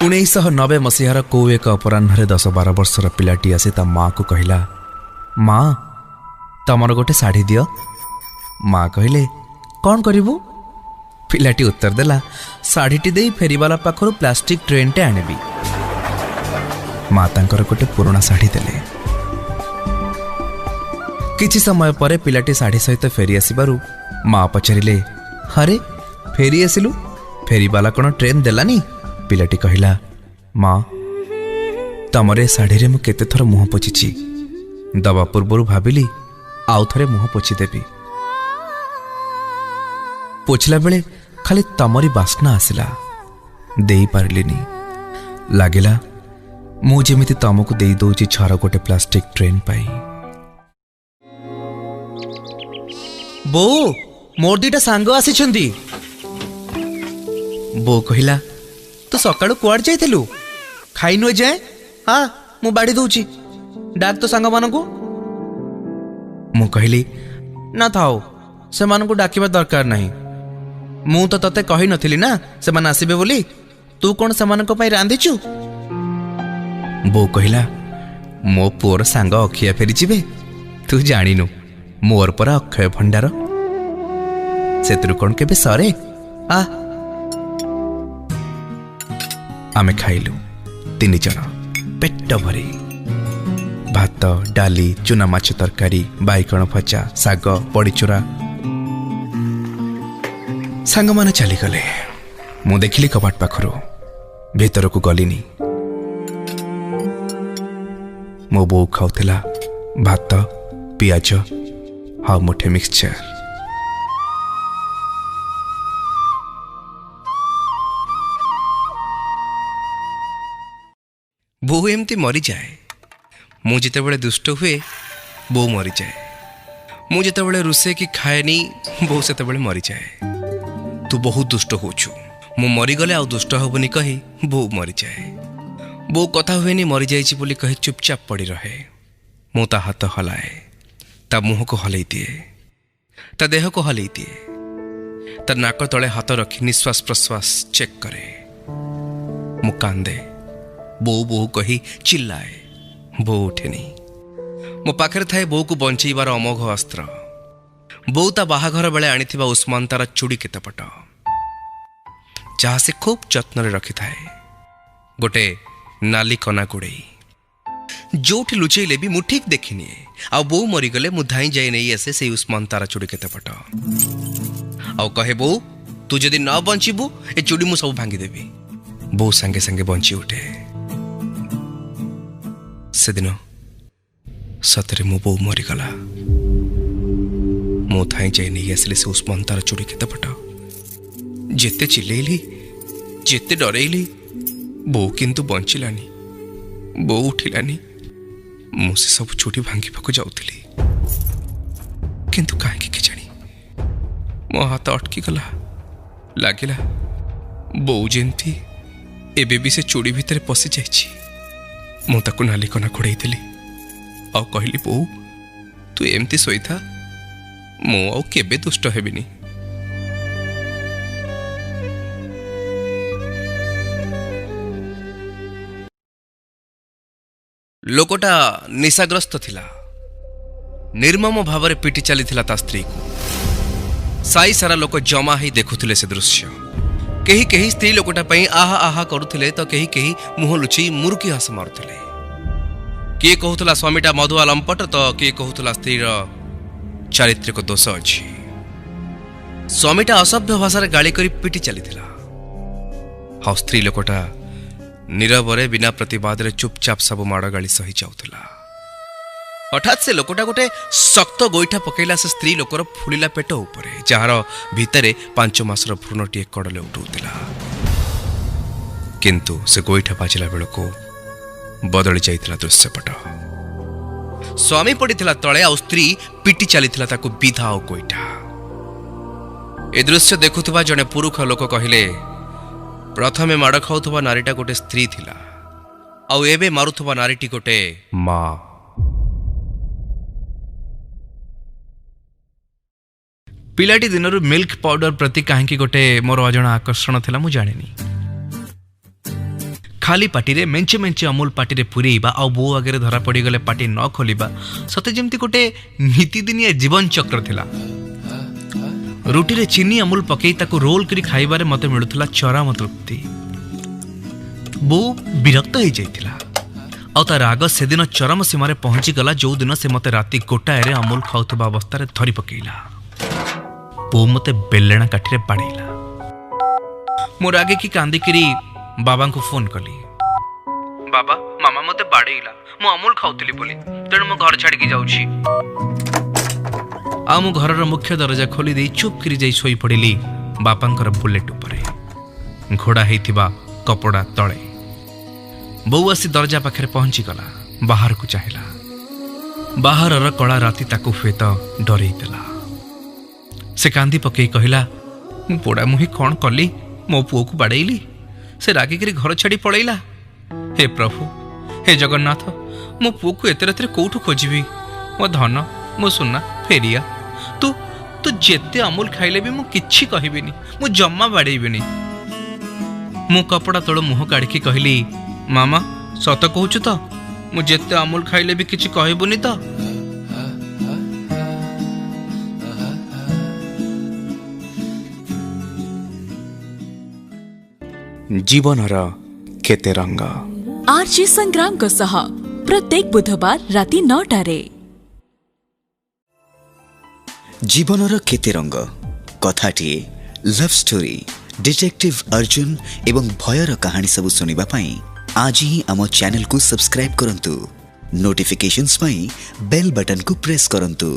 1990 मसीहार कौ एक अपराह्न 10-12 वर्षर पिलाटी आसी ता माँ को कहला, माँ तमर गोटे शाढ़ी दियो। माँ कहले, कौन करिबू? पिलाटी उत्तर देला, शाढ़ीटी दे फेरीवाला पाखरु प्लास्टिक ट्रेनटे आनिबी। माँ तांकर गोटे पुराना शाढ़ी देले। किछि समय परे पिलाटी शाढ़ी सहित फेरी आसिबारु माँ पचारिले, अरे फेरी आसिलु, फेरीवाला कौन ट्रेन देलानी? पिलाटी कहला, माँ तमरे शाढ़ी मु केते थर मुह पोछिछि, दबा पूर्व भाविली आउ थरे मुह पोछिदेवी। पोछला बेले खाली तमरी बास्ना आसिला, देई पारिलिनी। लागिला मु जेमिति तमको देई दउछि छार गोटे प्लास्टिक ट्रेन पाई। बो मोर दीटा सांग आसिछंदी। बो कहिला, तू सकाळु कुआड जाइथिलु? खाइनु जाए? हाँ मु बाड़ी दउछि, डाक तो सांग मानकु। मु कहली, ना थाओ से मानकु डाकिबा दरकार नाही। मु तो तते कहि नथिली ना से मान आसीबे बोली। तू कोन से मानको पई रांधिछु? बो कहिला, मो पुअर सांग अखिया फेरी जिबे। तू जानिनु मोर पर अक्षय भंडार, सेतरु कोन केबे सरे। आ आमे खाइलु 3 जण पेट भरी। भात, डाली, चुना माछ तरकारी, बाइगण भजा, साग, बड़ीचुरा। सांग माने चली गले। मु देखिली कबाट पाखरु, भीतर को गलिनी। मो बो खाउथिला भात, पियाज हा मुठे मिक्सचर। बो एमती मरी जाए। मु जितेबेले दुष्ट हुए बो मरी जाए। मु जितेबेले रुसे कि खाएनी बो सेतेबेले मरी जाए। तू बहुत दुष्ट होछु, मु मरी गले आउ दुष्ट होबनी कही बो मरी जाए। बो कथा हुएनी मरी जाइछि बोली कही चुपचाप पड़ी रहे। मु ता हाथ हलाए, ता मुह को हलई दिए, ता देह को हलई दिए, ता नाक तले हाथ रखी निश्वास प्रश्वास चेक करे। मु कांदे, बो बो कही चिल्लाए। बो उठेनी। मो पाखरे थाए बो को बंचेबार अमोघ अस्त्र। बो ता बाहाघर बेले आनिथिबा उस्मान तार चूड़ी केतेपट, जहाँ से खूब जत्न रखी थाए। गोटे नाली कना गुड़ई, जोठी लुचेले भी मु ठीक देखिनी। आ बो मरीगले मु धाई जाए नहीं आसे से उस्मान तार चूड़ी केतेपट। आउ कहे, बो तू जदि न बंचीबू ए चूड़ी मु सब भांगी देबी। बो संगे संगे बंची उठे। से दिन सतरे मो बो मरीगला। मो थाई जाए नहीं आसले से उस्मान तार चूड़ी केतेपट। जेते चिल्लेली, जेते डरेली, बो किंतु बंचिलानी। बो उठिलानी। मु से सब चूड़ी भांगिबाकु जाउथिली, किंतु काहे के जानी मो हाथ अटकी गला। लागिला बो जेंती एबे भी से चूड़ी भितर पशि जाइछि। मु ताकु नाली कना घोड़ाई देली और कहली, बो तू एमती सोईथा, मु आउ केबे दुष्ट हेबिनी। लोकटा निशाग्रस्त थिला। निर्मम भावरे पिटी चली थिला ता स्त्री को। साई सारा लोक जमा ही देखुथिले से दृश्य। केही केही स्त्री लोकटा पई आहा आहा करुथिले तो केही केही मुह लुची मुरुकी हस मारुथिले। किए कहूला स्वामीटा मधुआ लंपट तो किए कहूला स्त्रीर चारित्रिक दोष अछि। स्वामीटा असभ्य भाषा गाड़ी करी पिटी चली थिला। हाँ स्त्री लोकटा नीरवरे बिना प्रतिवाद रे चुपचाप सब माड़ गाड़ी सही जाउथला। हठात से लोकटा गोटे शक्त गोईठा पकईला से स्त्री लोकर फुलिला पेट उपरे, जार भितरे 5 मासर भ्रूणटीए कड़ले उठुला। किंतु से गोईठा बाजिला बेलको बदली जाइतिला दृश्यपट। स्वामी पड़िथिला तळे आ स्त्री पिटी चलीथिला ताकू विधा आ गोईठा। ए दृश्य देखुथुबा जने पुरुष लोक कहिले, प्रथमे माड़ खाउथुबा नारीटा गोटे स्त्री थिला, आउ एबे मारुथुबा नारीटी गोटे माँ। पिलाटी दिनरु मिल्क पाउडर प्रति कहीं गोटे मोर अजणा आकर्षण थिला मु जानिनी। खाली पार्टी रे मेंचे मेंचे अमूल पार्टी रे पुरेइबा आ बो आगे धरा पड़ी गले पार्टी न खोलिबा सते जेमती गोटे नीतिदिनिया जीवन चक्र थिला। रुटी रे चीनी अमूल पकई ताको रोल करी खाइबारे मते मिलुथला चरम तृप्ति। बो विरक्त हो जाइतिला आ ता राग से दिन चरम सीमारे पहुंची गला जो दिन से मते राति गोटाए रे अमूल खाउथबा अवस्था रे धरी पकेइला। बो मते बेलेणा काठी रे बाड़ेइला। मोर आगे की कांदिकिरी बाबा को फोन कली। बाबा मामा मते बाड़ेइला मु अमूल खाउतली बोली तेणु मु घर छाड़ी जाउछि। आ मु घरर मुख्य दरजा खोली दे चुप करी जाई सोई पड़िली बापांकर बुलेट उपरे घोड़ा हेइथिबा कपड़ा तळे। बौ आसी दरजा पाखरे पहुंची गला बाहर को चाहिला। बाहरर कला राति ताकू हुएत डरई देला। से कांदी पकई कहिला मु पोड़ा मुही कौन कली मो पुओ को बाड़ेइली से रागिकी घर छाड़ी पड़ेला। हे प्रभु हे जगन्नाथ मो पुओ को एते राति कोठू खोजिबी मो धन मो सुना फेरिया तू तू जेते अमूल खाइले भी मु किछि कहिबिनी मु जम्मा बाड़ेइबिनी। मु कपड़ा तळ मुह काढ़ी कहली मामा सत कहूछु तो मु जेते अमूल खाइले भी किछि कहबुनी तो। जीवनर केते रंग आरजे संग्राम को सह प्रत्येक बुधवार राति 9टारे। जीवनर केते रंग कथाटी लव स्टोरी डिटेक्टिव अर्जुन एवं भयर कहानी सब सुनिबा पाई आज ही आम चैनल को सब्सक्राइब करंतु। नोटिफिकेशंस पाई बेल बटन को प्रेस करंतु।